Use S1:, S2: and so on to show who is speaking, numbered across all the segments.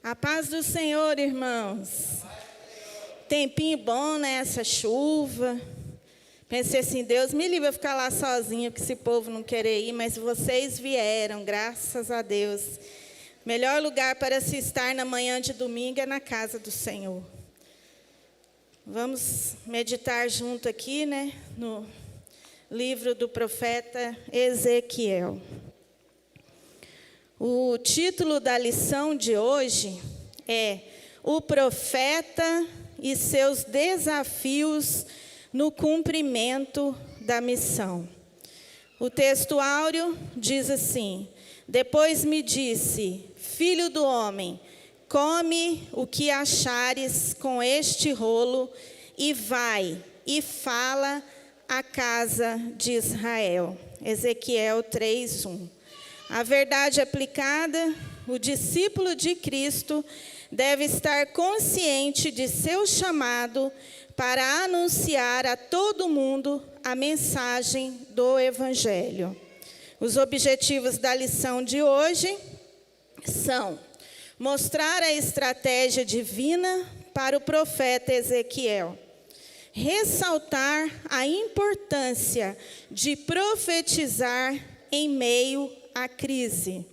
S1: A paz do Senhor, irmãos. Tempinho bom, né? Essa chuva. Pensei assim, Deus me livre eu ficar lá sozinha, porque esse povo não querer ir, mas vocês vieram, graças a Deus. Melhor lugar para se estar na manhã de domingo é na casa do Senhor. Vamos meditar junto aqui, né? No livro do profeta Ezequiel. O título da lição de hoje é O Profeta e seus desafios no cumprimento da missão. O texto áureo diz assim: Depois me disse, filho do homem, come o que achares com este rolo e vai e fala à casa de Israel. Ezequiel 3:1. A verdade aplicada, o discípulo de Cristo deve estar consciente de seu chamado para anunciar a todo mundo a mensagem do Evangelho. Os objetivos da lição de hoje são mostrar a estratégia divina para o profeta Ezequiel, ressaltar a importância de profetizar em meio à crise,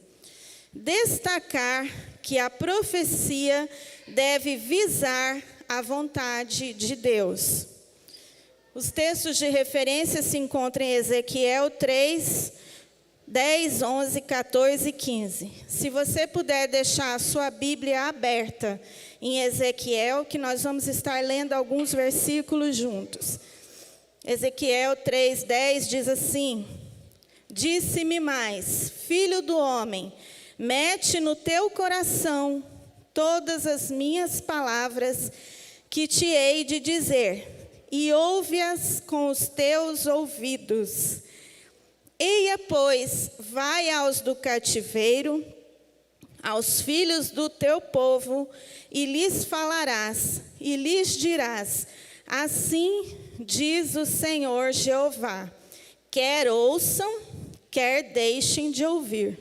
S1: destacar que a profecia deve visar a vontade de Deus. Os textos de referência se encontram em Ezequiel 3, 10, 11, 14 e 15. Se você puder deixar a sua Bíblia aberta em Ezequiel, que nós vamos estar lendo alguns versículos juntos. Ezequiel 3, 10 diz assim: Disse-me mais, filho do homem, mete no teu coração todas as minhas palavras que te hei de dizer, e ouve-as com os teus ouvidos. Eia, pois, vai aos do cativeiro, aos filhos do teu povo, e lhes falarás, e lhes dirás, assim diz o Senhor Jeová, quer ouçam, quer deixem de ouvir.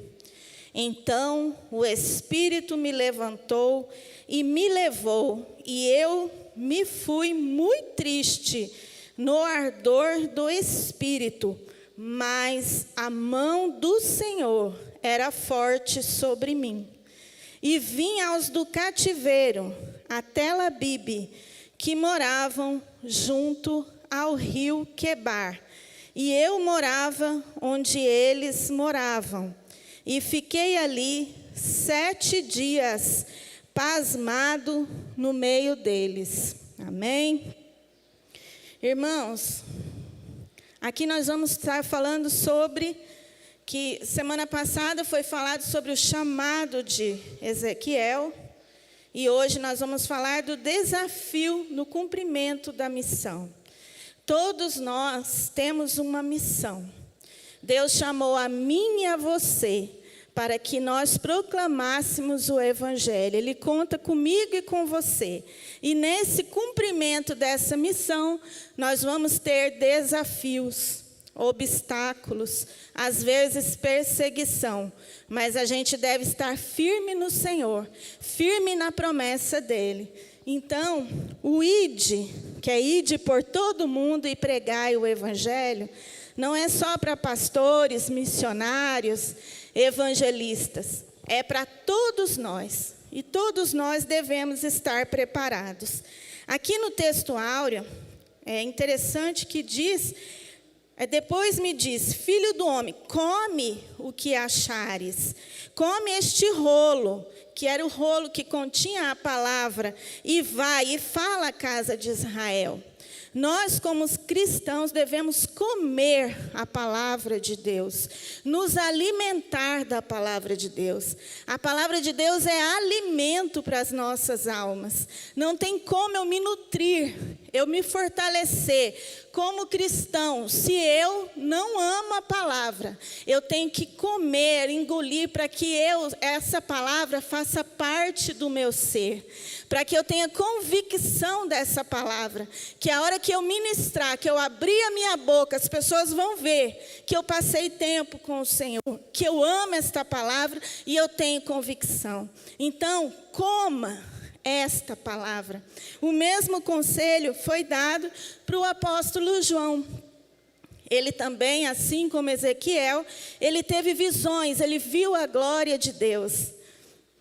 S1: Então o Espírito me levantou e me levou, e eu me fui muito triste no ardor do Espírito, mas a mão do Senhor era forte sobre mim. E vim aos do cativeiro, a Tel-Abibe, que moravam junto ao rio Quebar, e eu morava onde eles moravam. E fiquei ali 7 dias, pasmado no meio deles. Amém? Irmãos, aqui nós vamos estar falando sobre, que semana passada foi falado sobre o chamado de Ezequiel, e hoje nós vamos falar do desafio no cumprimento da missão. Todos nós temos uma missão. Deus chamou a mim e a você para que nós proclamássemos o Evangelho. Ele conta comigo e com você. E nesse cumprimento dessa missão, nós vamos ter desafios, obstáculos, às vezes perseguição. Mas a gente deve estar firme no Senhor, firme na promessa dEle. Então, o ide, que é ide por todo mundo e pregai o Evangelho, não é só para pastores, missionários, evangelistas. É para todos nós. E todos nós devemos estar preparados. Aqui no texto áureo, é interessante que diz, depois me diz, filho do homem, come o que achares. Come este rolo, que era o rolo que continha a palavra, e vai e fala à casa de Israel. Nós, como cristãos, devemos comer a palavra de Deus, nos alimentar da palavra de Deus. A palavra de Deus é alimento para as nossas almas. Não tem como eu me nutrir, eu me fortalecer como cristão, se eu não amo a palavra. Eu tenho que comer, engolir, para que essa palavra faça parte do meu ser, para que eu tenha convicção dessa palavra, que a hora que eu ministrar, que eu abrir a minha boca, boca, as pessoas vão ver que eu passei tempo com o Senhor, que eu amo esta palavra e eu tenho convicção. Então, coma esta palavra. O mesmo conselho foi dado para o apóstolo João. Ele também, assim como Ezequiel, ele teve visões, ele viu a glória de Deus.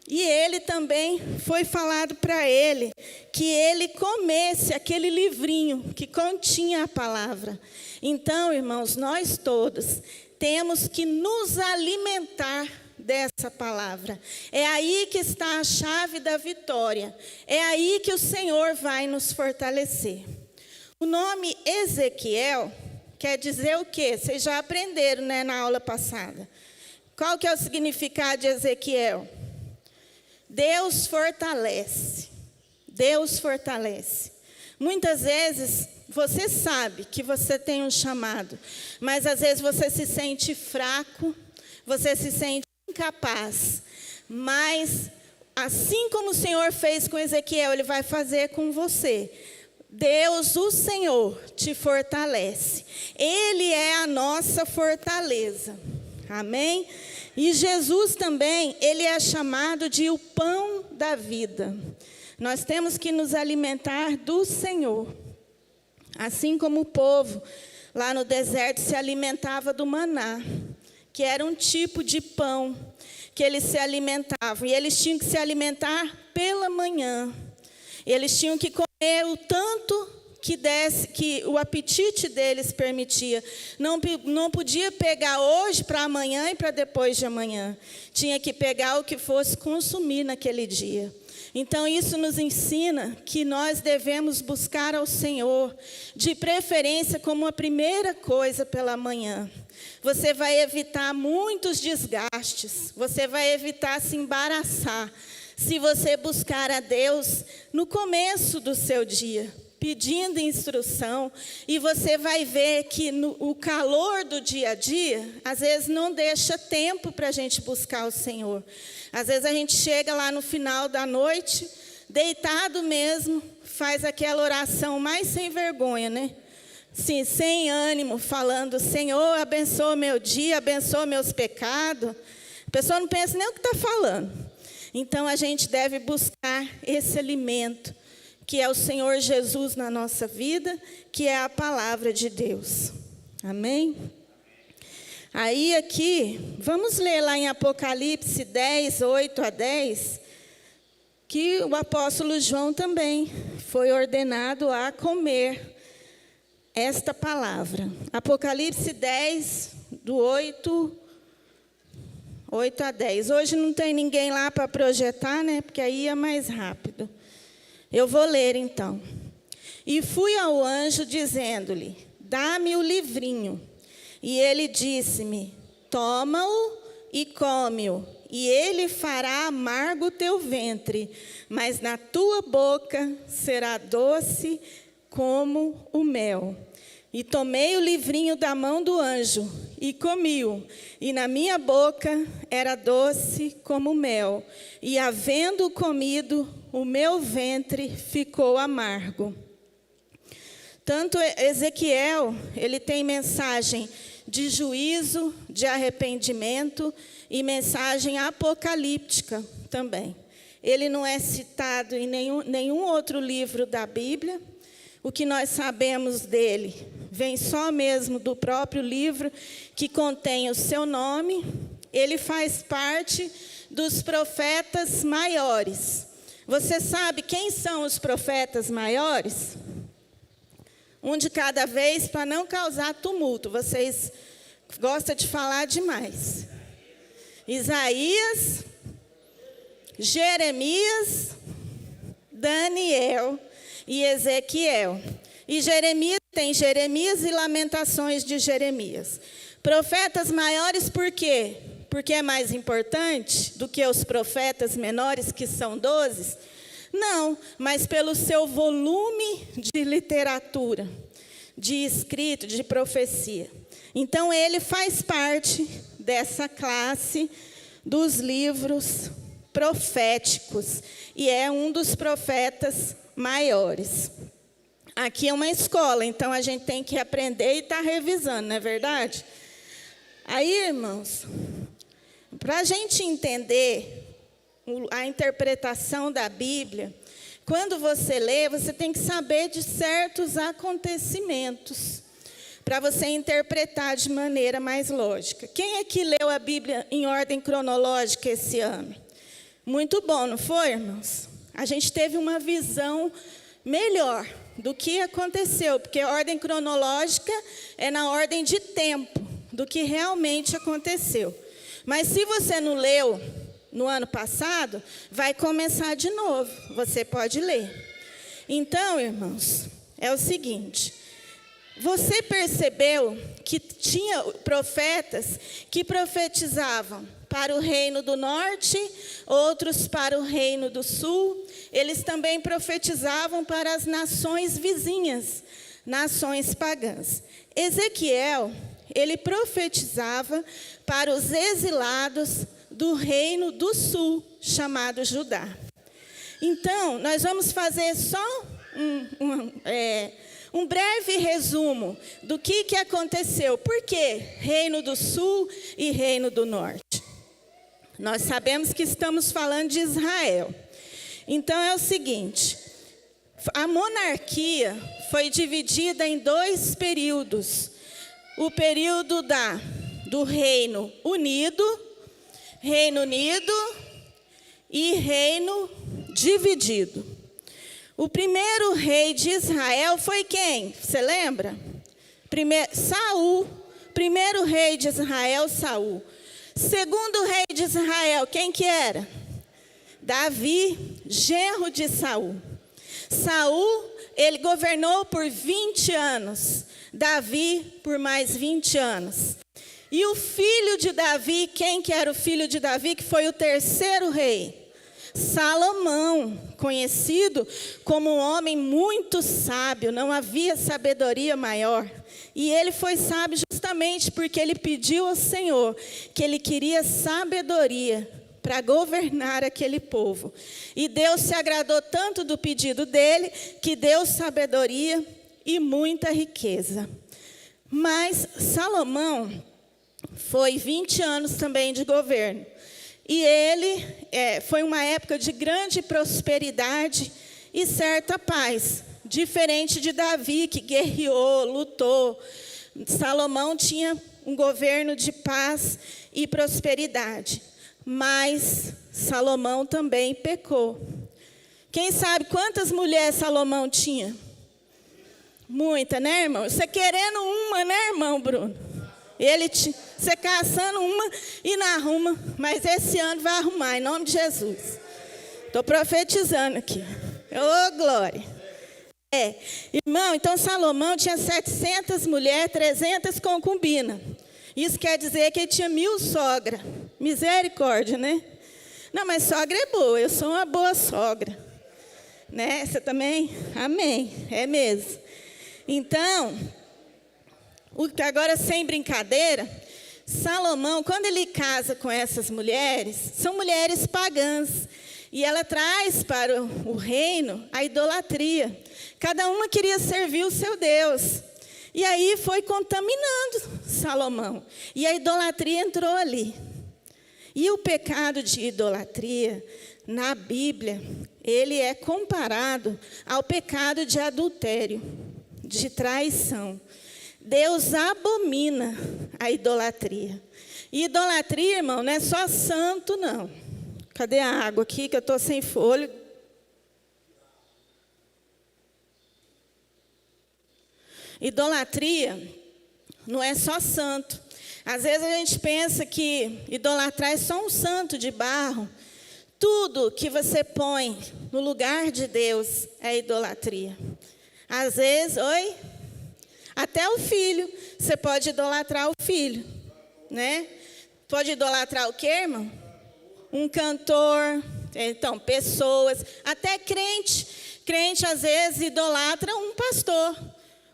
S1: E ele também foi falado para ele que ele comesse aquele livrinho que continha a palavra. Então, irmãos, nós todos temos que nos alimentar dessa palavra. É aí que está a chave da vitória. É aí que o Senhor vai nos fortalecer. O nome Ezequiel quer dizer o quê? Vocês já aprenderam, né, na aula passada. Qual que é o significado de Ezequiel? Deus fortalece. Deus fortalece. Muitas vezes você sabe que você tem um chamado, mas às vezes você se sente fraco, você se sente incapaz. Mas assim como o Senhor fez com Ezequiel, Ele vai fazer com você. Deus, o Senhor, te fortalece. Ele é a nossa fortaleza. Amém? E Jesus também, Ele é chamado de o pão da vida. Nós temos que nos alimentar do Senhor. Assim como o povo lá no deserto se alimentava do maná, que era um tipo de pão que eles se alimentavam. E eles tinham que se alimentar pela manhã. Eles tinham que comer o tanto que o apetite deles permitia. Não podia pegar hoje para amanhã e para depois de amanhã. Tinha que pegar o que fosse consumir naquele dia. Então, isso nos ensina que nós devemos buscar ao Senhor, de preferência como a primeira coisa pela manhã. Você vai evitar muitos desgastes, você vai evitar se embaraçar, se você buscar a Deus no começo do seu dia, pedindo instrução, e você vai ver que o calor do dia a dia, às vezes não deixa tempo para a gente buscar o Senhor. Às vezes a gente chega lá no final da noite, deitado mesmo, faz aquela oração mais sem vergonha, né? Sim, sem ânimo, falando, Senhor, abençoa meu dia, abençoa meus pecados. A pessoa não pensa nem o que está falando. Então a gente deve buscar esse alimento, que é o Senhor Jesus na nossa vida, que é a palavra de Deus. Amém? Aí aqui, vamos ler lá em Apocalipse 10, 8 a 10, que o apóstolo João também foi ordenado a comer esta palavra. Apocalipse 10, do 8 a 10. Hoje não tem ninguém lá para projetar, né? Porque aí é mais rápido. Eu vou ler então. E fui ao anjo dizendo-lhe, dá-me o livrinho. E ele disse-me, toma-o e come-o, e ele fará amargo o teu ventre, mas na tua boca será doce como o mel. E tomei o livrinho da mão do anjo, e comi-o, e na minha boca era doce como mel, e havendo comido, o meu ventre ficou amargo. Tanto Ezequiel, ele tem mensagem de juízo, de arrependimento e mensagem apocalíptica também. Ele não é citado em nenhum outro livro da Bíblia. O que nós sabemos dele vem só mesmo do próprio livro que contém o seu nome. Ele faz parte dos profetas maiores. Você sabe quem são os profetas maiores? Um de cada vez, para não causar tumulto. Vocês gostam de falar demais. Isaías, Jeremias, Daniel e Ezequiel. E Jeremias tem Jeremias e Lamentações de Jeremias. Profetas maiores por quê? Porque é mais importante do que os profetas menores, que são 12? Não, mas pelo seu volume de literatura, de escrito, de profecia. Então, ele faz parte dessa classe dos livros proféticos e é um dos profetas maiores. aqui é uma escola, então a gente tem que aprender e estar revisando, não é verdade? Aí, irmãos, para a gente entender a interpretação da Bíblia, quando você lê, você tem que saber de certos acontecimentos, para você interpretar de maneira mais lógica. Quem é que leu a Bíblia em ordem cronológica esse ano? Muito bom, não foi, irmãos? A gente teve uma visão melhor do que aconteceu, porque a ordem cronológica é na ordem de tempo do que realmente aconteceu. Mas se você não leu no ano passado, vai começar de novo. Você pode ler. Então, irmãos, é o seguinte: você percebeu que tinha profetas que profetizavam para o reino do norte, outros para o reino do sul. Eles também profetizavam para as nações vizinhas, nações pagãs. Ezequiel, ele profetizava para os exilados do reino do sul, chamado Judá. Então, nós vamos fazer só um breve resumo do que aconteceu. Por que reino do sul e reino do norte? Nós sabemos que estamos falando de Israel. Então é o seguinte: a monarquia foi dividida em 2 períodos. O período do Reino Unido e Reino Dividido. O primeiro rei de Israel foi quem? Você lembra? Saul. Primeiro rei de Israel, Saul. Segundo rei de Israel, quem que era? Davi, genro de Saul. Saul, ele governou por 20 anos. Davi, por mais 20 anos. E o filho de Davi, quem que era o filho de Davi, que foi o terceiro rei? Salomão, conhecido como um homem muito sábio, não havia sabedoria maior. E ele foi sábio justamente porque ele pediu ao Senhor que ele queria sabedoria para governar aquele povo. E Deus se agradou tanto do pedido dele, que deu sabedoria e muita riqueza. Mas Salomão foi 20 anos também de governo. E ele foi uma época de grande prosperidade e certa paz, diferente de Davi, que guerreou, lutou. Salomão tinha um governo de paz e prosperidade, mas Salomão também pecou. Quem sabe quantas mulheres Salomão tinha? Muita, né, irmão? Você querendo uma, né, irmão Bruno? Você caçando uma e não arruma, mas esse ano vai arrumar, em nome de Jesus. Estou profetizando aqui. Ô, glória. Irmão, então Salomão tinha 700 mulheres, 300 concubinas. Isso quer dizer que ele tinha 1000 sogras. Misericórdia, né? Não, mas sogra é boa, eu sou uma boa sogra. Né? Você também? Amém, é mesmo. Então, agora sem brincadeira, Salomão, quando ele casa com essas mulheres, são mulheres pagãs. E ela traz para o reino a idolatria. Cada uma queria servir o seu Deus. E aí foi contaminando Salomão. E a idolatria entrou ali. E o pecado de idolatria, na Bíblia, ele é comparado ao pecado de adultério, de traição. Deus abomina a idolatria. E idolatria, irmão, não é só santo, não. Cadê a água aqui, que eu estou sem fôlego? Idolatria não é só santo. Às vezes a gente pensa que idolatrar é só um santo de barro. Tudo que você põe no lugar de Deus é idolatria. Às vezes, até o filho. Você pode idolatrar o filho, né? Pode idolatrar o quê, irmão? Um cantor, então, pessoas, até crente. Crente, às vezes, idolatra um pastor,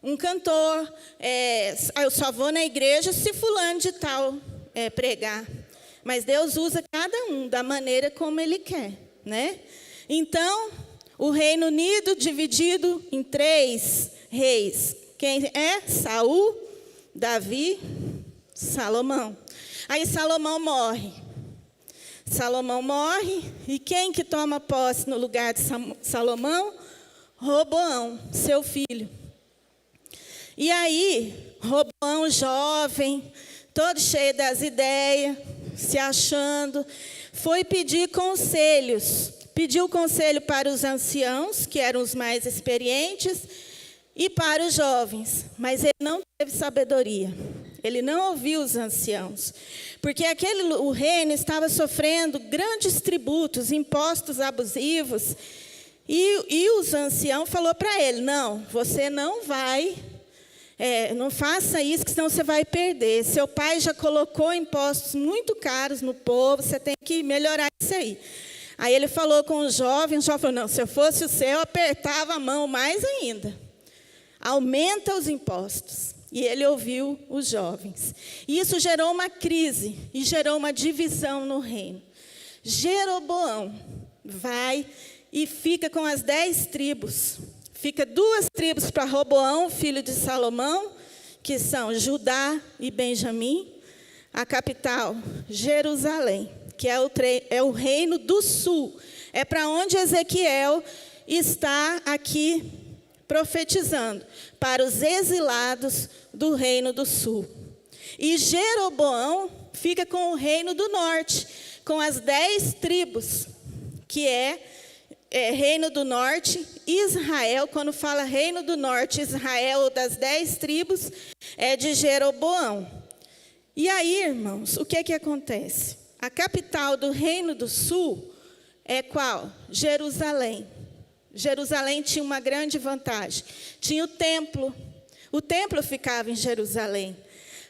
S1: um cantor. Eu só vou na igreja se fulano de tal pregar. Mas Deus usa cada um da maneira como Ele quer, né? Então, O Reino Unido dividido em 3 reis. Quem é? Saul, Davi, Salomão. Aí Salomão morre. Salomão morre, e quem que toma posse no lugar de Salomão? Roboão, seu filho. E aí, Roboão jovem, todo cheio das ideias, se achando, foi pedir conselhos. Pediu conselho para os anciãos, que eram os mais experientes, e para os jovens, mas ele não teve sabedoria. Ele não ouviu os anciãos, porque o reino estava sofrendo grandes tributos, impostos abusivos, e os anciãos falaram para ele: não, você não vai, não faça isso, que senão você vai perder. Seu pai já colocou impostos muito caros no povo, você tem que melhorar isso aí. Aí ele falou com o jovem falou: não, se eu fosse o seu, eu apertava a mão mais ainda. Aumenta os impostos. E ele ouviu os jovens. E isso gerou uma crise e gerou uma divisão no reino. Jeroboão vai e fica com as 10 tribos. Fica 2 tribos para Roboão, filho de Salomão, que são Judá e Benjamim. A capital, Jerusalém, que é o reino do sul. É para onde Ezequiel está aqui profetizando, para os exilados do reino do sul. E Jeroboão fica com o reino do norte, com as 10 tribos, que é reino do norte. Israel, quando fala reino do norte, Israel, das 10 tribos, é de Jeroboão. E aí, irmãos, o que acontece? A capital do reino do sul é qual? Jerusalém. Jerusalém tinha uma grande vantagem. Tinha o templo. O templo ficava em Jerusalém.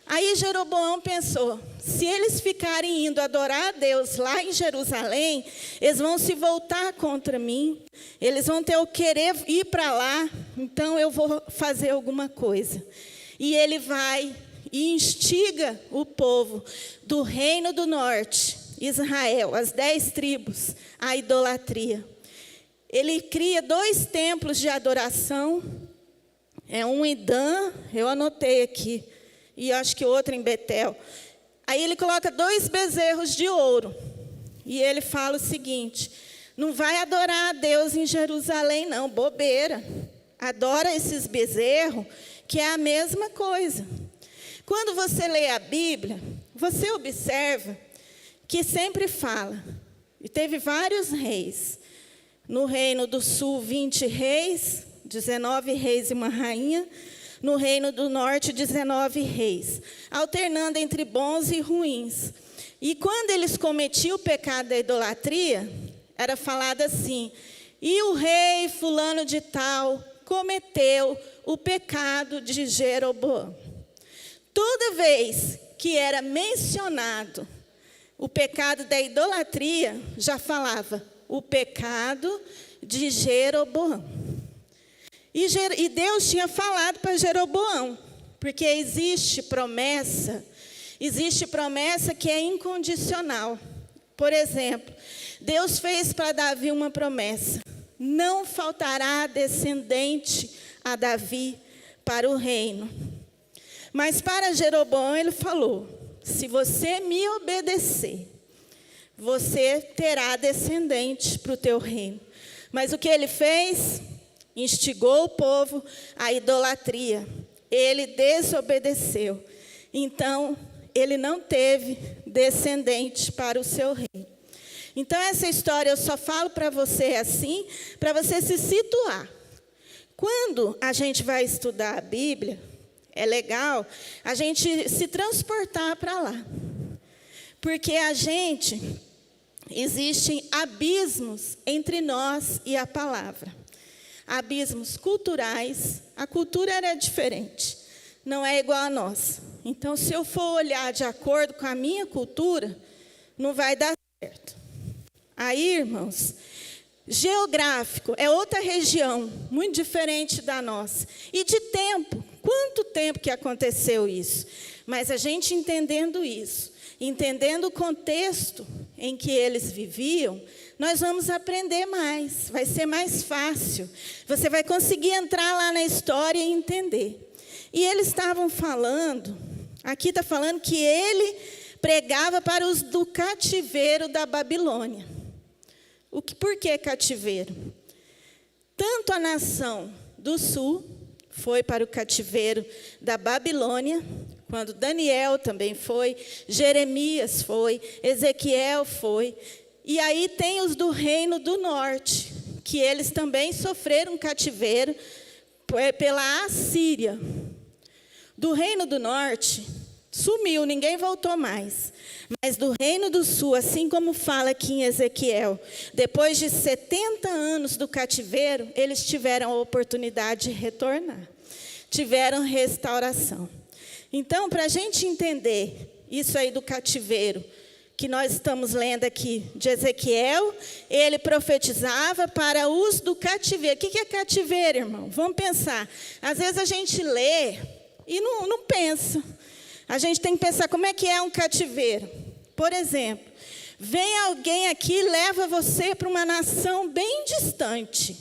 S1: Aí Jeroboão pensou: se eles ficarem indo adorar a Deus lá em Jerusalém, eles vão se voltar contra mim. Eles vão ter o querer ir para lá. Então eu vou fazer alguma coisa. E ele vai e instiga o povo do reino do norte, Israel, as 10 tribos, à idolatria. Ele cria 2 templos de adoração, um em Dan, eu anotei aqui, e acho que outro em Betel. Aí ele coloca 2 bezerros de ouro, e ele fala o seguinte: não vai adorar a Deus em Jerusalém não, bobeira. Adora esses bezerros, que é a mesma coisa. Quando você lê a Bíblia, você observa que sempre fala, e teve vários reis. No reino do sul, 20 reis, 19 reis e uma rainha. No reino do norte, 19 reis, alternando entre bons e ruins. E quando eles cometiam o pecado da idolatria, era falado assim: e o rei fulano de tal cometeu o pecado de Jeroboão. Toda vez que era mencionado o pecado da idolatria, já falava o pecado de Jeroboão. E Deus tinha falado para Jeroboão, porque existe promessa que é incondicional. Por exemplo, Deus fez para Davi uma promessa: não faltará descendente a Davi para o reino. Mas para Jeroboão ele falou: se você me obedecer, você terá descendente para o teu reino. Mas o que ele fez? Instigou o povo à idolatria. Ele desobedeceu. Então, ele não teve descendente para o seu reino. Então, essa história eu só falo para você assim, para você se situar. Quando a gente vai estudar a Bíblia, é legal a gente se transportar para lá. Porque existem abismos entre nós e a palavra. Abismos culturais. A cultura era diferente, não é igual a nossa. Então, se eu for olhar de acordo com a minha cultura, não vai dar certo. Aí, irmãos, geográfico é outra região, muito diferente da nossa. E de tempo, quanto tempo que aconteceu isso? Mas a gente entendendo isso, entendendo o contexto em que eles viviam, nós vamos aprender mais, vai ser mais fácil. Você vai conseguir entrar lá na história e entender. E eles estavam falando, aqui está falando que ele pregava para os do cativeiro da Babilônia. Por que cativeiro? Tanto a nação do sul foi para o cativeiro da Babilônia, quando Daniel também foi, Jeremias foi, Ezequiel foi. E aí tem os do reino do norte, que eles também sofreram cativeiro pela Assíria. Do reino do norte, sumiu, ninguém voltou mais. Mas do reino do sul, assim como fala aqui em Ezequiel, depois de 70 anos do cativeiro, eles tiveram a oportunidade de retornar. Tiveram restauração. Então, para a gente entender isso aí do cativeiro, que nós estamos lendo aqui de Ezequiel, ele profetizava para os do cativeiro. O que é cativeiro, irmão? Vamos pensar. Às vezes a gente lê e não pensa. A gente tem que pensar como é que é um cativeiro. Por exemplo, vem alguém aqui e leva você para uma nação bem distante.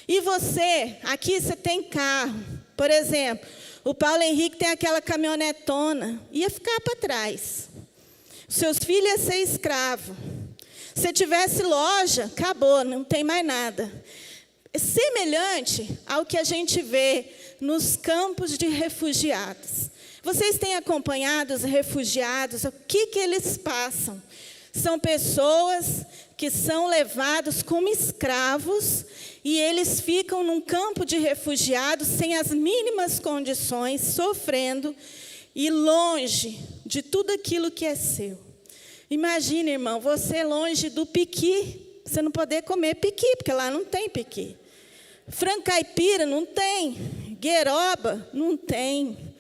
S1: E você, aqui você tem carro. Por exemplo, o Paulo Henrique tem aquela caminhonetona. Ia ficar para trás. Seus filhos iam ser escravos. Se tivesse loja, acabou, não tem mais nada. É semelhante ao que a gente vê nos campos de refugiados. Vocês têm acompanhado os refugiados, o que eles passam? São pessoas que são levados como escravos e eles ficam num campo de refugiados sem as mínimas condições, sofrendo e longe de tudo aquilo que é seu. Imagina, irmão, você longe do piqui, você não poder comer piqui, porque lá não tem piqui. Frango caipira não tem, gueroba não tem.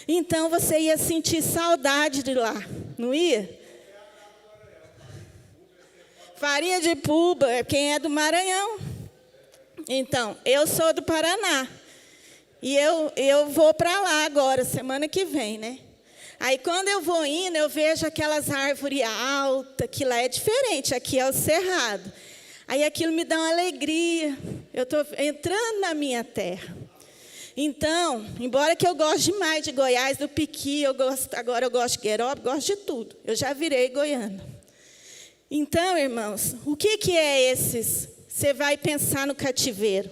S1: Então você ia sentir saudade de lá, não ia? Farinha de puba, quem é do Maranhão? Então, eu sou do Paraná. E eu vou para lá agora, semana que vem, né? Aí, quando eu vou indo, eu vejo aquelas árvores altas, que lá é diferente, aqui é o cerrado. Aí, aquilo me dá uma alegria. Eu estou entrando na minha terra. Então, embora que eu goste demais de Goiás, do piqui, agora eu gosto de gueroba, gosto de tudo. Eu já virei goiana. Então, irmãos, o que é esses? Você vai pensar no cativeiro.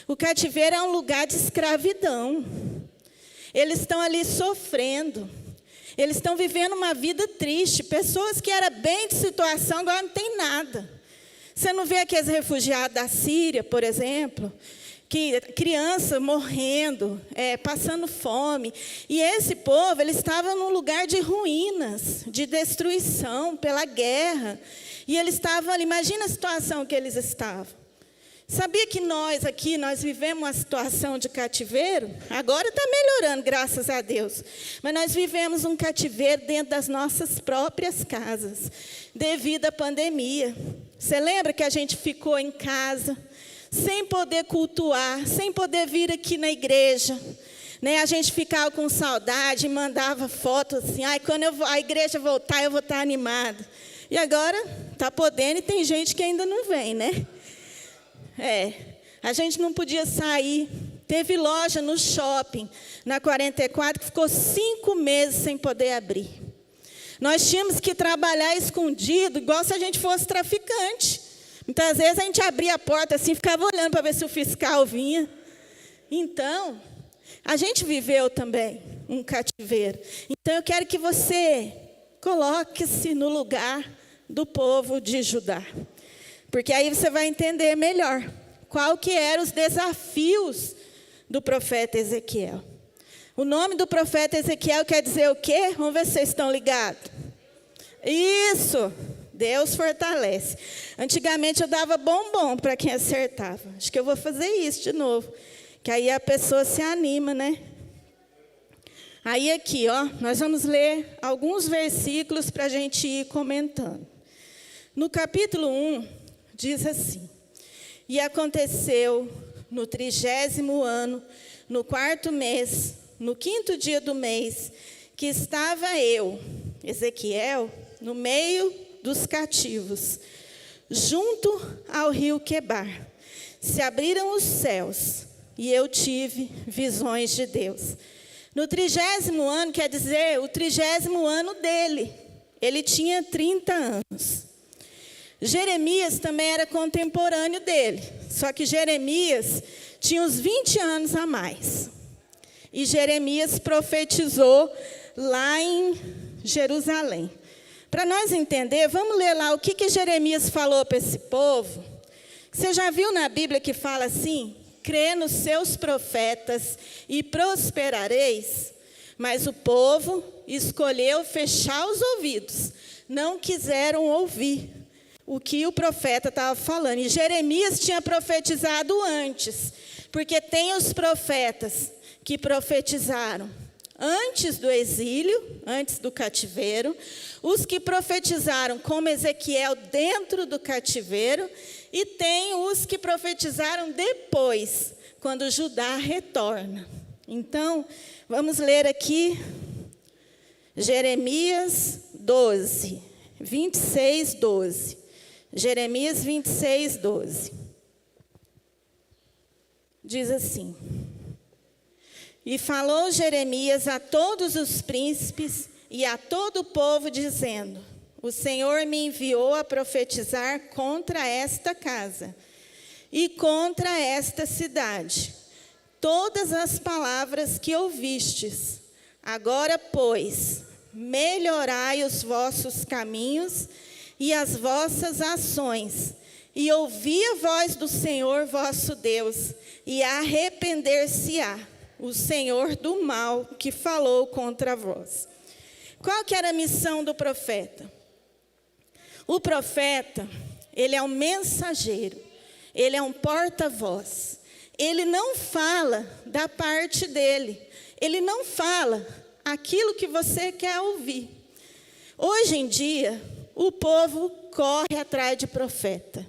S1: O cativeiro é um lugar de escravidão. Eles estão ali sofrendo. Eles estão vivendo uma vida triste. Pessoas que eram bem de situação, agora não tem nada. Você não vê aqueles refugiados da Síria, por exemplo, que criança morrendo, passando fome. E esse povo, ele estava num lugar de ruínas, de destruição pela guerra. E eles estavam ali, imagina a situação que eles estavam. Sabia que nós aqui, nós vivemos uma situação de cativeiro? Agora está melhorando, graças a Deus. Mas nós vivemos um cativeiro dentro das nossas próprias casas, devido à pandemia. Você lembra que a gente ficou em casa, sem poder cultuar, sem poder vir aqui na igreja? Né? A gente ficava com saudade e mandava fotos assim, quando a igreja voltar, eu vou estar animada. E agora está podendo e tem gente que ainda não vem, né? A gente não podia sair. Teve loja no shopping, na 44, que ficou 5 meses sem poder abrir. Nós tínhamos que trabalhar escondido, igual se a gente fosse traficante. Muitas vezes a gente abria a porta assim, ficava olhando para ver se o fiscal vinha. Então, a gente viveu também um cativeiro. Então, eu quero que você coloque-se no lugar do povo de Judá. Porque aí você vai entender melhor qual que eram os desafios do profeta Ezequiel. O nome do profeta Ezequiel quer dizer o quê? Vamos ver se vocês estão ligados. Isso, Deus fortalece. Antigamente eu dava bombom para quem acertava. Acho que eu vou fazer isso de novo. Que aí a pessoa se anima, né? Aí aqui, nós vamos ler alguns versículos para a gente ir comentando. No capítulo 1, diz assim: E aconteceu no 30º ano, no 4º mês, no 5º dia do mês, que estava eu, Ezequiel, no meio dos cativos, junto ao rio Quebar. Se abriram os céus e eu tive visões de Deus. No 30º ano, quer dizer, o 30º ano dele. Ele tinha 30 anos. Jeremias também era contemporâneo dele. Só que Jeremias tinha uns 20 anos a mais. E Jeremias profetizou lá em Jerusalém. Para nós entender, vamos ler lá o que Jeremias falou para esse povo. Você já viu na Bíblia que fala assim? Crê nos seus profetas e prosperareis. Mas o povo escolheu fechar os ouvidos. Não quiseram ouvir o que o profeta estava falando. E Jeremias tinha profetizado antes. Porque tem os profetas que profetizaram antes do exílio, antes do cativeiro. Os que profetizaram como Ezequiel dentro do cativeiro. E tem os que profetizaram depois, quando Judá retorna. Então, vamos ler aqui Jeremias 12, 26, 12. Jeremias 26, 12. Diz assim: E falou Jeremias a todos os príncipes e a todo o povo, dizendo: O Senhor me enviou a profetizar contra esta casa e contra esta cidade todas as palavras que ouvistes. Agora, pois, melhorai os vossos caminhos e as vossas ações, e ouvi a voz do Senhor vosso Deus, e arrepender-se-á o Senhor do mal que falou contra vós. Qual que era a missão do profeta? O profeta, ele é um mensageiro, ele é um porta-voz. Ele não fala da parte dele, ele não fala aquilo que você quer ouvir. Hoje em dia, o povo corre atrás de profeta,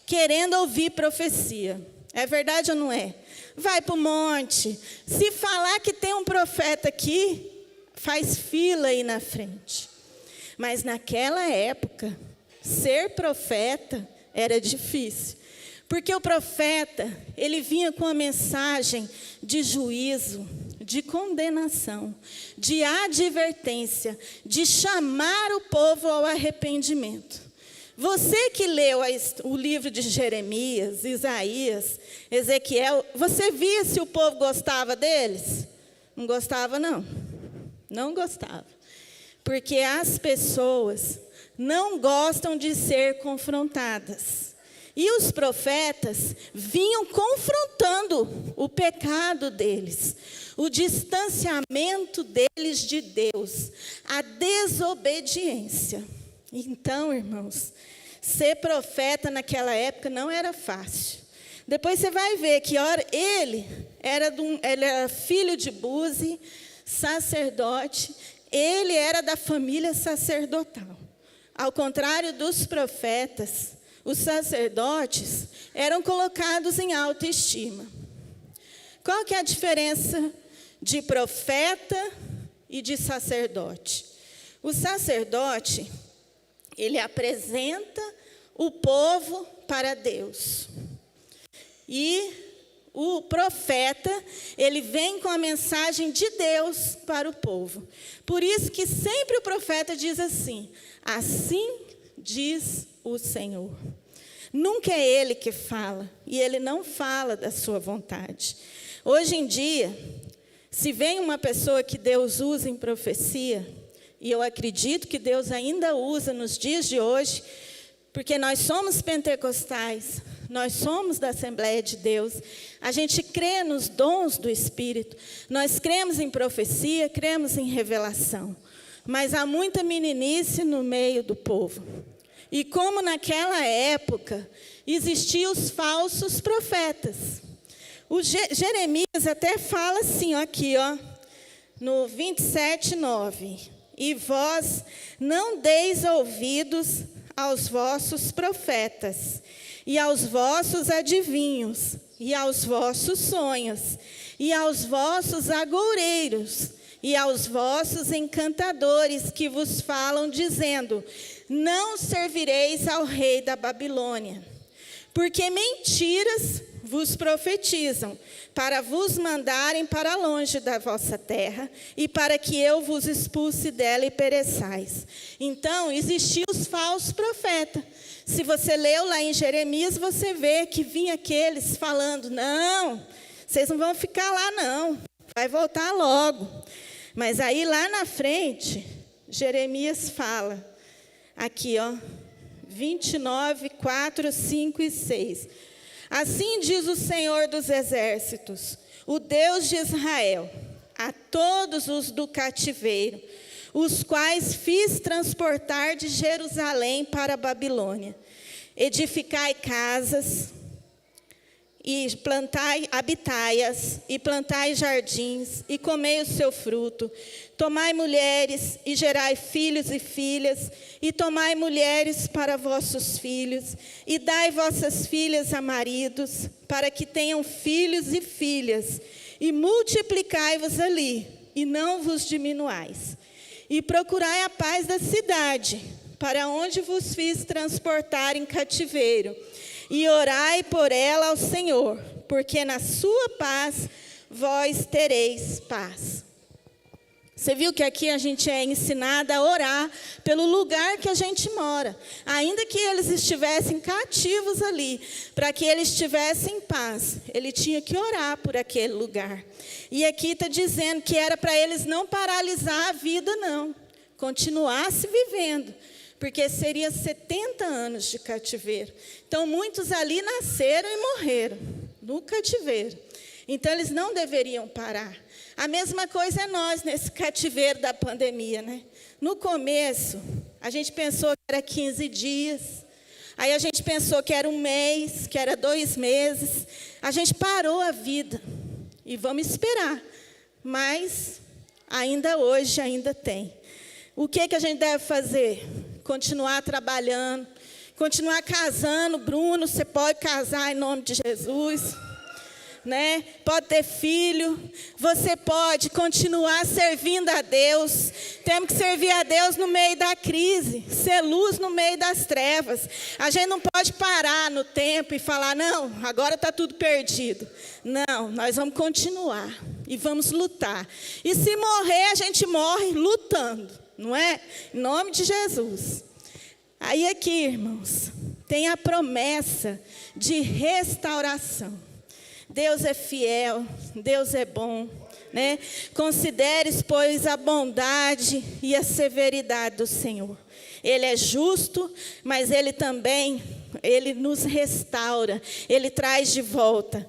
S1: querendo ouvir profecia. É verdade ou não é? Vai para o monte, se falar que tem um profeta aqui, faz fila aí na frente. Mas naquela época, ser profeta era difícil. Porque o profeta, ele vinha com a mensagem de juízo, de condenação, de advertência, de chamar o povo ao arrependimento. Você que leu o livro de Jeremias, Isaías, Ezequiel, você via se o povo gostava deles? Não gostava, não. Não gostava. Porque as pessoas não gostam de ser confrontadas. E os profetas vinham confrontando o pecado deles, o distanciamento deles de Deus, a desobediência. Então, irmãos, ser profeta naquela época não era fácil. Depois você vai ver que ele era filho de Buzi, sacerdote, ele era da família sacerdotal. Ao contrário dos profetas, os sacerdotes eram colocados em alta estima. Qual que é a diferença de profeta e de sacerdote? O sacerdote, ele apresenta o povo para Deus. E o profeta, ele vem com a mensagem de Deus para o povo. Por isso que sempre o profeta diz assim: assim diz o Senhor. Nunca é ele que fala, e ele não fala da sua vontade. Hoje em dia, se vem uma pessoa que Deus usa em profecia, e eu acredito que Deus ainda usa nos dias de hoje, porque nós somos pentecostais, nós somos da Assembleia de Deus, a gente crê nos dons do Espírito, nós cremos em profecia, cremos em revelação, mas há muita meninice no meio do povo. E como naquela época existiam os falsos profetas. O Jeremias até fala assim, aqui, no 27:9. E vós não deis ouvidos aos vossos profetas, e aos vossos adivinhos, e aos vossos sonhos, e aos vossos agoureiros, e aos vossos encantadores que vos falam, dizendo: não servireis ao rei da Babilônia. Porque mentiras vos profetizam, para vos mandarem para longe da vossa terra, e para que eu vos expulse dela e pereçais. Então, existiam os falsos profetas. Se você leu lá em Jeremias, você vê que vinha aqueles falando: não, vocês não vão ficar lá não, vai voltar logo. Mas aí lá na frente, Jeremias fala, aqui ó, 29, 4, 5 e 6. Assim diz o Senhor dos Exércitos, o Deus de Israel, a todos os do cativeiro, os quais fiz transportar de Jerusalém para a Babilônia. Edificai casas, e habitai-as, e plantai jardins, e comei o seu fruto. Tomai mulheres, e gerai filhos e filhas, e tomai mulheres para vossos filhos, e dai vossas filhas a maridos, para que tenham filhos e filhas, e multiplicai-vos ali, e não vos diminuais. E procurai a paz da cidade, para onde vos fiz transportar em cativeiro, e orai por ela ao Senhor, porque na sua paz vós tereis paz. Você viu que aqui a gente é ensinada a orar pelo lugar que a gente mora. Ainda que eles estivessem cativos ali, para que eles tivessem paz, ele tinha que orar por aquele lugar. E aqui está dizendo que era para eles não paralisar a vida, não. Continuasse vivendo. Porque seria 70 anos de cativeiro. Então, muitos ali nasceram e morreram no cativeiro. Então, eles não deveriam parar. A mesma coisa é nós, nesse cativeiro da pandemia, né? No começo, a gente pensou que era 15 dias. Aí, a gente pensou que era um mês, que era 2 meses. A gente parou a vida. E vamos esperar. Mas, ainda hoje, ainda tem. O que a gente deve fazer? Continuar trabalhando, continuar casando. Bruno, você pode casar em nome de Jesus, né? Pode ter filho, você pode continuar servindo a Deus. Temos que servir a Deus no meio da crise, ser luz no meio das trevas. A gente não pode parar no tempo e falar: não, agora está tudo perdido. Não, nós vamos continuar e vamos lutar. E se morrer, a gente morre lutando. Não é? Em nome de Jesus. Aí aqui, irmãos, tem a promessa de restauração. Deus é fiel, Deus é bom, né? Consideres, pois, a bondade e a severidade do Senhor. Ele é justo, mas Ele também, Ele nos restaura, Ele traz de volta.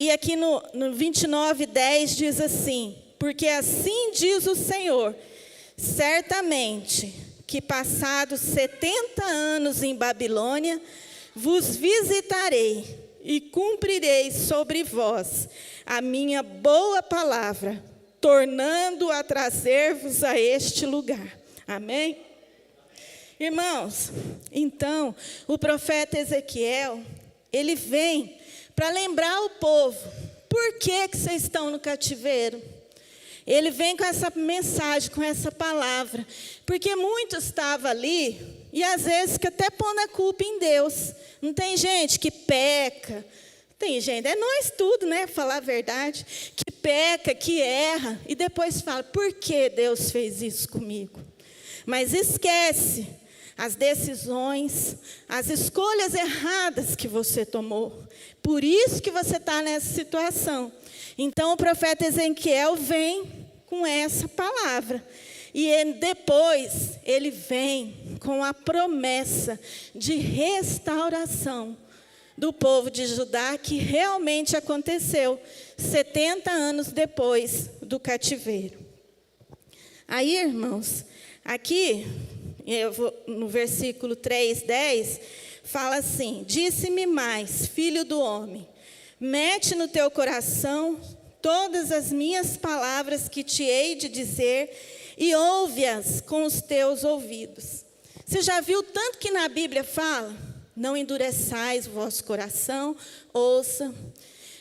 S1: Aí aqui no 29:10 diz assim: porque assim diz o Senhor, certamente que passados 70 anos em Babilônia, vos visitarei e cumprirei sobre vós a minha boa palavra, tornando a trazer-vos a este lugar. Amém? Irmãos, então, o profeta Ezequiel, ele vem para lembrar o povo: por que vocês estão no cativeiro? Ele vem com essa mensagem, com essa palavra, porque muitos estavam ali, e às vezes que até pondo a culpa em Deus. Não tem gente que peca, tem gente, é nós tudo, né, falar a verdade, que peca, que erra, e depois fala: por que Deus fez isso comigo? Mas esquece as decisões, as escolhas erradas que você tomou. Por isso que você está nessa situação. Então, o profeta Ezequiel vem com essa palavra. E depois, ele vem com a promessa de restauração do povo de Judá, que realmente aconteceu 70 anos depois do cativeiro. Aí, irmãos, aqui, no versículo 3:10, fala assim: disse-me mais, filho do homem, mete no teu coração todas as minhas palavras que te hei de dizer e ouve-as com os teus ouvidos. Você já viu tanto que na Bíblia fala: não endureçais o vosso coração, ouça.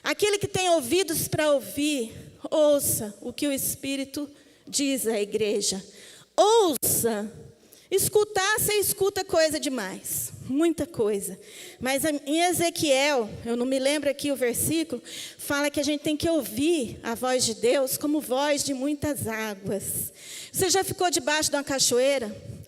S1: Aquele que tem ouvidos para ouvir, ouça o que o Espírito diz a igreja. Ouça. Escutar, você escuta coisa demais, muita coisa. Mas em Ezequiel, eu não me lembro aqui o versículo, fala que a gente tem que ouvir a voz de Deus como voz de muitas águas. Você já ficou debaixo de uma cachoeira?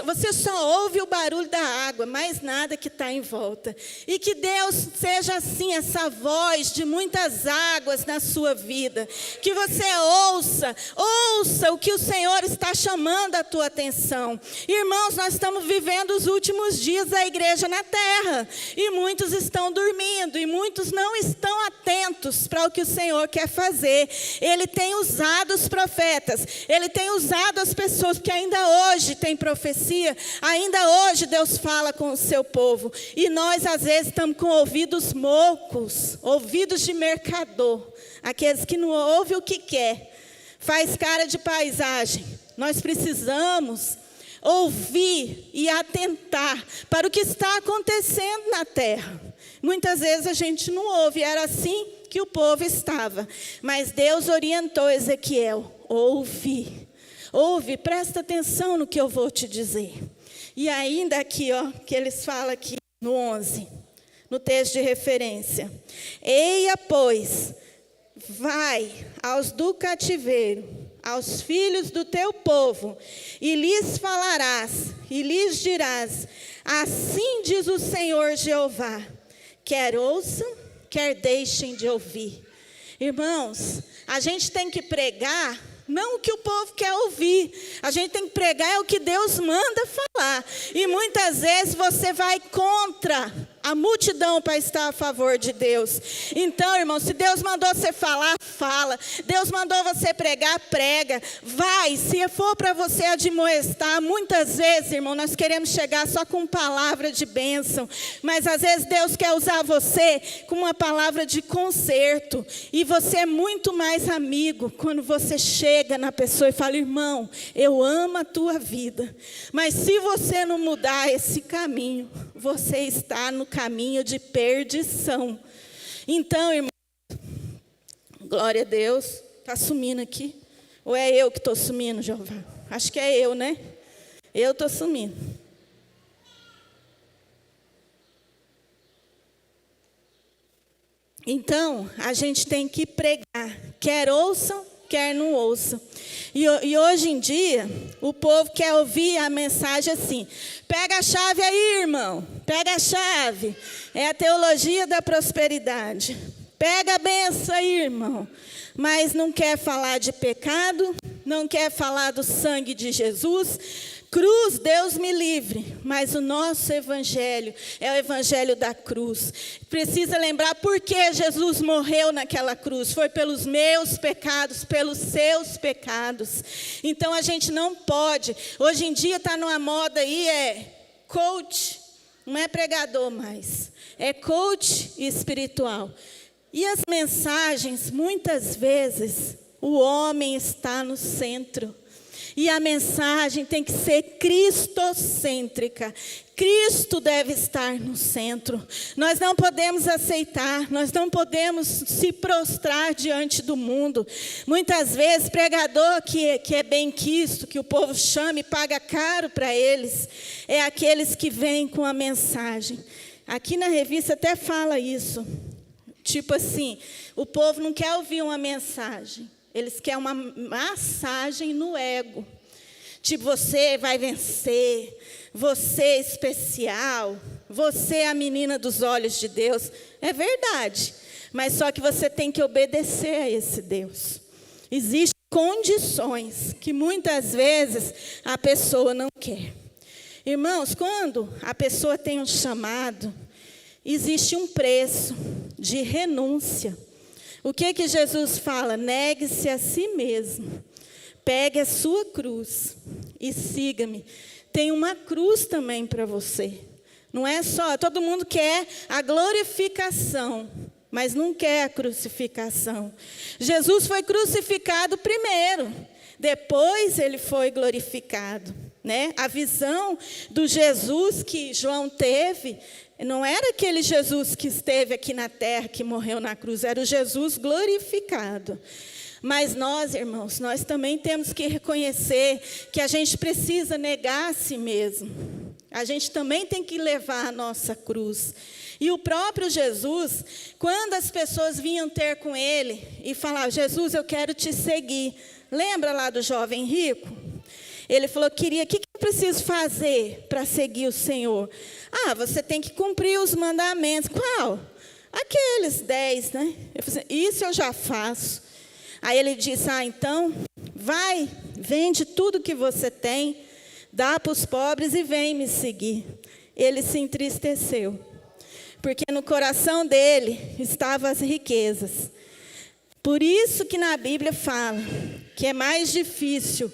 S1: Você só ouve o barulho da água, mais nada que está em volta. E que Deus seja assim, essa voz de muitas águas na sua vida. Que você ouça o que o Senhor está chamando a tua atenção. Irmãos, nós estamos vivendo os últimos dias da igreja na terra. E muitos estão dormindo, e muitos não estão atentos para o que o Senhor quer fazer. Ele tem usado os profetas, Ele tem usado as pessoas, porque ainda hoje tem profecia, ainda hoje Deus fala com o seu povo, e nós às vezes estamos com ouvidos moucos, ouvidos de mercador, aqueles que não ouvem o que quer, faz cara de paisagem. Nós precisamos ouvir e atentar para o que está acontecendo na terra. Muitas vezes a gente não ouve, era assim que o povo estava, mas Deus orientou Ezequiel: ouve, presta atenção no que eu vou te dizer. E ainda aqui, que eles falam aqui no 11, no texto de referência: eia, pois, vai aos do cativeiro, aos filhos do teu povo, e lhes falarás, e lhes dirás: assim diz o Senhor Jeová, quer ouçam, quer deixem de ouvir. Irmãos, a gente tem que pregar não o que o povo quer ouvir, a gente tem que pregar o que Deus manda falar. E muitas vezes você vai contra a multidão para estar a favor de Deus. Então, irmão, se Deus mandou você falar, fala. Deus mandou você pregar, prega. Vai, se for para você admoestar. Muitas vezes, irmão, nós queremos chegar só com palavra de bênção, mas às vezes Deus quer usar você com uma palavra de conserto. E você é muito mais amigo quando você chega na pessoa e fala: irmão, eu amo a tua vida, mas se você não mudar esse caminho, você está no caminho de perdição. Então, irmão, glória a Deus. Está sumindo aqui? Ou é eu que estou sumindo, Jeová? Acho que é eu, né? Eu estou sumindo. Então, a gente tem que pregar, quer ouçam, quer não ouçam. E hoje em dia, o povo quer ouvir a mensagem assim: pega a chave aí, irmão, pega a chave. É a teologia da prosperidade. Pega a benção aí, irmão. Mas não quer falar de pecado, não quer falar do sangue de Jesus. Cruz, Deus me livre, mas o nosso evangelho é o evangelho da cruz. Precisa lembrar por que Jesus morreu naquela cruz. Foi pelos meus pecados, pelos seus pecados. Então a gente não pode. Hoje em dia está numa moda aí, coach, não é pregador mais. É coach espiritual. E as mensagens, muitas vezes, o homem está no centro. E a mensagem tem que ser cristocêntrica. Cristo deve estar no centro. Nós não podemos aceitar, nós não podemos se prostrar diante do mundo. Muitas vezes, pregador que é bem quisto, que o povo chama e paga caro para eles, é aqueles que vêm com a mensagem. Aqui na revista até fala isso. Tipo assim, o povo não quer ouvir uma mensagem. Eles querem uma massagem no ego. Tipo, você vai vencer, você é especial, você é a menina dos olhos de Deus. É verdade, mas só que você tem que obedecer a esse Deus. Existem condições que muitas vezes a pessoa não quer. Irmãos, quando a pessoa tem um chamado, existe um preço de renúncia. O que Jesus fala? Negue-se a si mesmo. Pegue a sua cruz e siga-me. Tem uma cruz também para você. Não é só, todo mundo quer a glorificação, mas não quer a crucificação. Jesus foi crucificado primeiro, depois ele foi glorificado, né? A visão do Jesus que João teve não era aquele Jesus que esteve aqui na terra, que morreu na cruz, era o Jesus glorificado. Mas nós, irmãos, nós também temos que reconhecer que a gente precisa negar a si mesmo. A gente também tem que levar a nossa cruz. E o próprio Jesus, quando as pessoas vinham ter com ele e falavam: Jesus, eu quero te seguir. Lembra lá do jovem rico? Ele falou: o que eu preciso fazer para seguir o Senhor? Você tem que cumprir os mandamentos. Qual? Aqueles 10, né? Eu falei: isso eu já faço. Aí ele disse: então, vai, vende tudo que você tem, dá para os pobres e vem me seguir. Ele se entristeceu, porque no coração dele estavam as riquezas. Por isso que na Bíblia fala que é mais difícil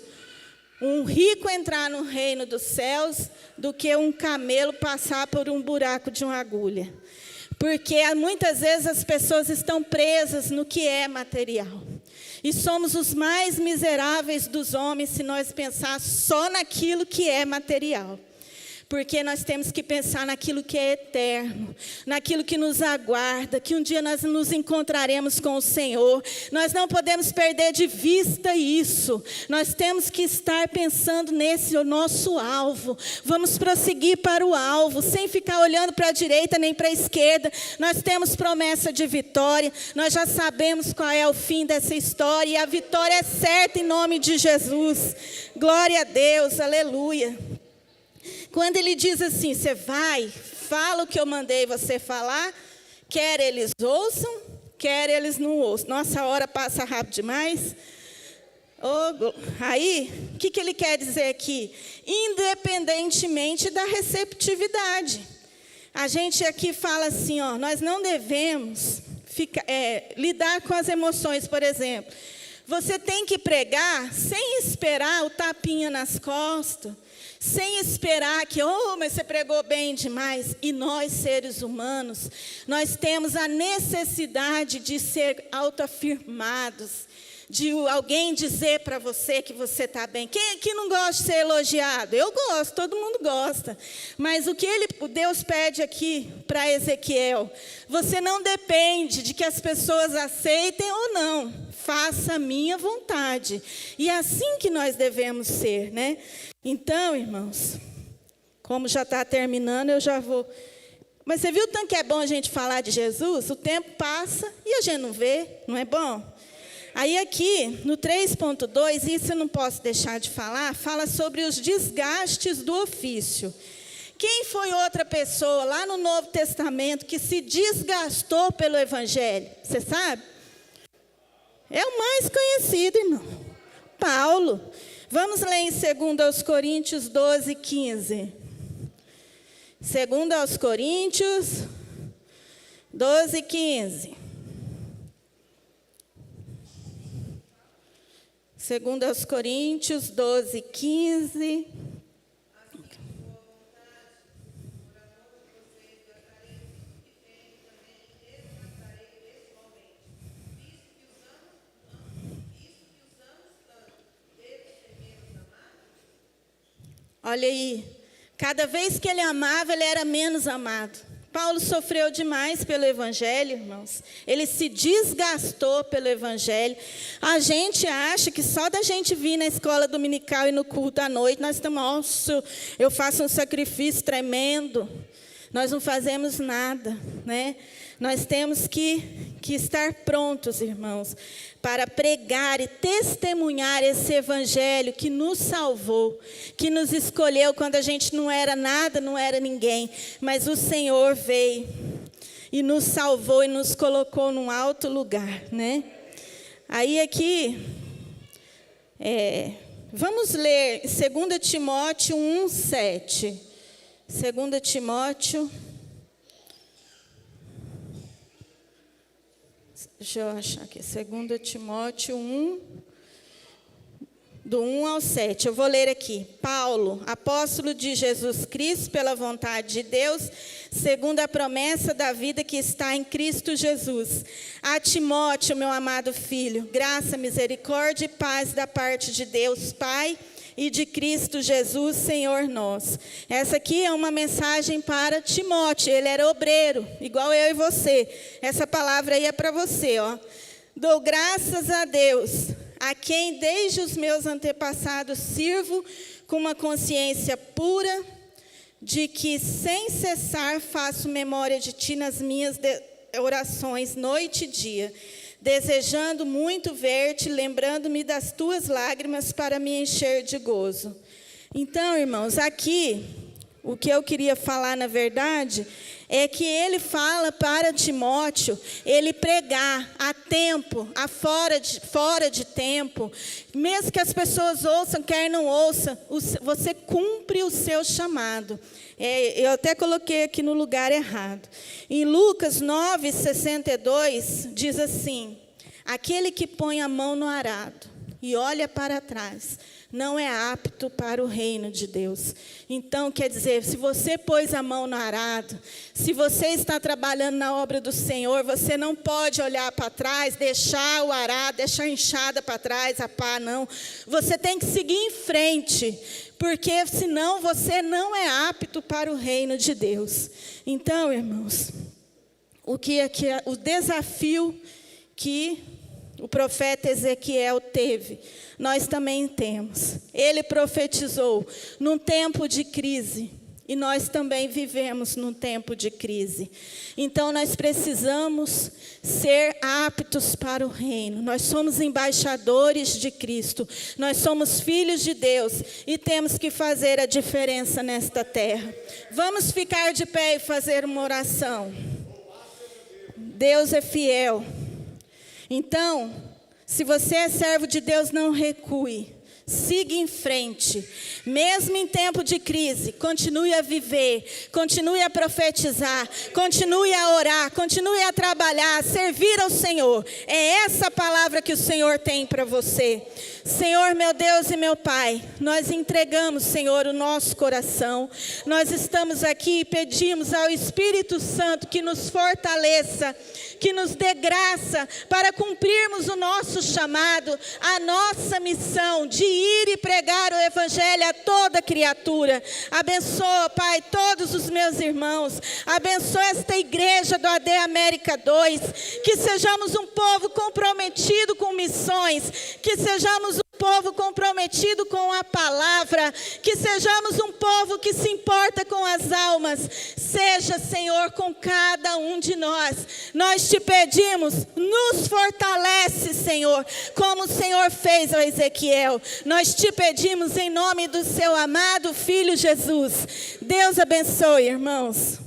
S1: um rico entrar no reino dos céus do que um camelo passar por um buraco de uma agulha. Porque muitas vezes as pessoas estão presas no que é material. E somos os mais miseráveis dos homens se nós pensarmos só naquilo que é material. Porque nós temos que pensar naquilo que é eterno, naquilo que nos aguarda, que um dia nós nos encontraremos com o Senhor. Nós não podemos perder de vista isso. Nós temos que estar pensando nesse o nosso alvo. Vamos prosseguir para o alvo, sem ficar olhando para a direita nem para a esquerda. Nós temos promessa de vitória. Nós já sabemos qual é o fim dessa história. E a vitória é certa em nome de Jesus. Glória a Deus, aleluia. Quando ele diz assim: você vai, fala o que eu mandei você falar, quer eles ouçam, quer eles não ouçam. Nossa, a hora passa rápido demais. Aí, o que ele quer dizer aqui? Independentemente da receptividade. A gente aqui fala assim, nós não devemos lidar com as emoções, por exemplo. Você tem que pregar sem esperar o tapinha nas costas, sem esperar que, mas você pregou bem demais. E nós, seres humanos, nós temos a necessidade de ser autoafirmados, de alguém dizer para você que você está bem. Quem aqui não gosta de ser elogiado? Eu gosto, todo mundo gosta. Mas o que Deus pede aqui para Ezequiel: você não depende de que as pessoas aceitem ou não. Faça a minha vontade. E é assim que nós devemos ser, né? Então, irmãos, como já está terminando, eu já vou... Mas você viu o tanto que é bom a gente falar de Jesus? O tempo passa e a gente não vê, não é bom? Aí aqui, no 3.2, isso eu não posso deixar de falar, fala sobre os desgastes do ofício. Quem foi outra pessoa lá no Novo Testamento que se desgastou pelo Evangelho? Você sabe? É o mais conhecido, irmão. Paulo. Vamos ler em 2 Coríntios 12, 15. 2 Coríntios 12, 15. 2 Coríntios 12, 15. Olha aí, cada vez que ele amava, ele era menos amado. Paulo sofreu demais pelo Evangelho, irmãos. Ele se desgastou pelo Evangelho. A gente acha que só da gente vir na escola dominical e no culto à noite, nós estamos, nossa, eu faço um sacrifício tremendo. Nós não fazemos nada, né? Nós temos que estar prontos, irmãos, para pregar e testemunhar esse Evangelho que nos salvou, que nos escolheu quando a gente não era nada, não era ninguém, mas o Senhor veio e nos salvou e nos colocou num alto lugar, né? Aí aqui, vamos ler 2 Timóteo 1, 7. 2 Timóteo... Deixa eu achar aqui, 2 Timóteo 1, do 1 ao 7. Eu vou ler aqui. Paulo, apóstolo de Jesus Cristo, pela vontade de Deus, segundo a promessa da vida que está em Cristo Jesus. A Timóteo, meu amado filho, graça, misericórdia e paz da parte de Deus, Pai, e de Cristo Jesus, Senhor nosso. Essa aqui é uma mensagem para Timóteo. Ele era obreiro, igual eu e você. Essa palavra aí é para você, ó. Dou graças a Deus, a quem desde os meus antepassados sirvo com uma consciência pura, de que sem cessar faço memória de ti nas minhas orações noite e dia, desejando muito ver-te, lembrando-me das tuas lágrimas para me encher de gozo. Então, irmãos, aqui, o que eu queria falar, na verdade, é que ele fala para Timóteo, ele pregar a tempo, fora de tempo, mesmo que as pessoas ouçam, quer não ouçam, você cumpre o seu chamado. Eu até coloquei aqui no lugar errado. Em Lucas 9:62, diz assim: aquele que põe a mão no arado e olha para trás, não é apto para o reino de Deus. Então, quer dizer, se você pôs a mão no arado, se você está trabalhando na obra do Senhor, você não pode olhar para trás, deixar o arado, deixar a enxada para trás, a pá, não. Você tem que seguir em frente, porque senão você não é apto para o reino de Deus. Então, irmãos, o desafio que o profeta Ezequiel teve, nós também temos. Ele profetizou num tempo de crise, e nós também vivemos num tempo de crise. Então nós precisamos ser aptos para o reino. Nós somos embaixadores de Cristo, nós somos filhos de Deus e temos que fazer a diferença nesta terra. Vamos ficar de pé e fazer uma oração. Deus é fiel. Então, se você é servo de Deus, não recue. Siga em frente. Mesmo em tempo de crise, continue a viver, continue a profetizar, continue a orar, continue a trabalhar, a servir ao Senhor. É essa palavra que o Senhor tem para você. Senhor, meu Deus e meu Pai, nós entregamos, Senhor, o nosso coração. Nós estamos aqui e pedimos ao Espírito Santo que nos fortaleça, que nos dê graça para cumprirmos o nosso chamado, a nossa missão de ir e pregar o Evangelho a toda criatura. Abençoa, Pai, todos os meus irmãos. Abençoa esta igreja do AD América 2. Que sejamos um povo comprometido com missões. Que sejamos um povo comprometido com a palavra. Que sejamos um povo que se importa com as almas. Seja, Senhor, com cada um de nós. Nós te pedimos, nos fortalece, Senhor, como o Senhor fez ao Ezequiel. Nós te pedimos em nome do seu amado Filho Jesus. Deus abençoe, irmãos.